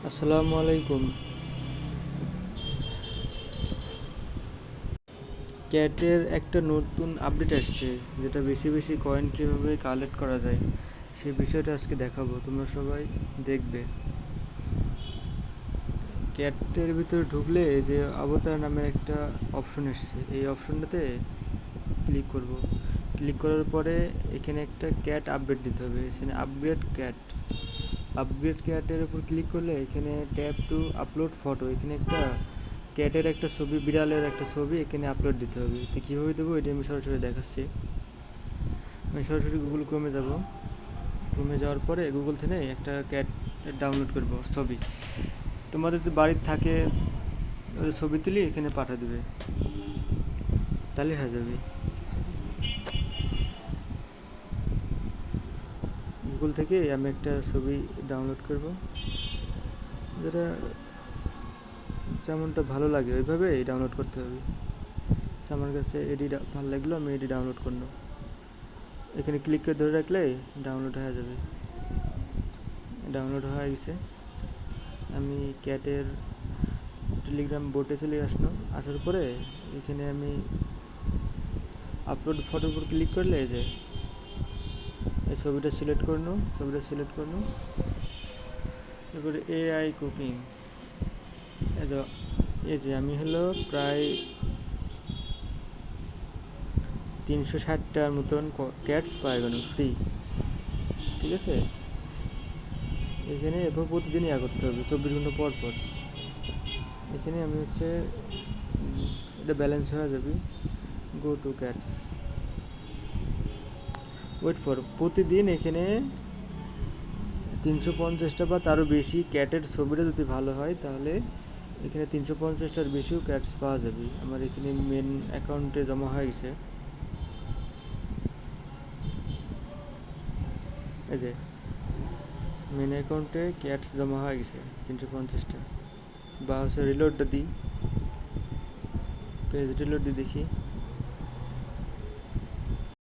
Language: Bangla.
আসসালামু আলাইকুম। ক্যাটের একটা নতুন আপডেট আসছে, যেটা বেশি বেশি কয়েন কীভাবে কালেক্ট করা যায় সেই বিষয়টা আজকে দেখাবো। তোমরা সবাই দেখবে। ক্যাটের ভিতরে ঢুকলে এই যে অবতার নামের একটা অপশন এসছে, এই অপশনটাতে ক্লিক করব। ক্লিক করার পরে এখানে একটা ক্যাট আপডেট দিতে হবে। এখানে আপগ্রেড ক্যাটের উপর ক্লিক করলে এখানে ট্যাপ টু আপলোড ফটো, এখানে একটা ক্যাটের একটা ছবি, বিড়ালের একটা ছবি এখানে আপলোড দিতে হবে। তো কীভাবে দেবো এটা আমি সরাসরি দেখাচ্ছি। আমি সরাসরি গুগল ক্রোমে যাব। ক্রোমে যাওয়ার পরে গুগল থেকে একটা ক্যাট ডাউনলোড করব ছবি। তোমাদের যদি বাড়িতে থাকে ছবি তুলি এখানে পাঠা দেবে, তাহলে হয়ে যাবে। গুগল থেকে আমি একটা ছবি ডাউনলোড করব, যেটা যেমনটা ভালো লাগে ওইভাবে ডাউনলোড করতে হবে। আমার কাছে এডি ভালো লাগলো, আমি এডি ডাউনলোড করব। এখানে ক্লিক করে ধরে রাখলে ডাউনলোড হয়ে যাবে। ডাউনলোড হয়ে গেছে। আমি ক্যাটের টেলিগ্রাম বোটে চলে আসার পরে এখানে আমি আপলোড ফটোর উপর ক্লিক করলে এই যে এই ছবিটা সিলেক্ট করলো, এরপরে এআই কুকিং। এই যে আমি হলো প্রায় 360টার মতন ক্যাটস পাই গেল ফ্রি। ঠিক আছে, এখানে এরপর প্রতিদিনই করতে হবে 24 ঘন্টা পর পর। এখানে আমি এটা ব্যালেন্স হয়ে যাবে। Go to cats, wait for. প্রতিদিন এখানে 350টা বা তারও বেশি ক্যাটের ছবিটা যদি ভালো হয় তাহলে এখানে 350টার বেশিও ক্যাটস পাওয়া যাবে। আমার এখানে মেন অ্যাকাউন্টে জমা হয়ে গেছে। এই যে মেন অ্যাকাউন্টে ক্যাটস জমা হয়ে গেছে 350টা। বা রিলোডটা দিই, পেজ রিলোড দিয়ে দেখি।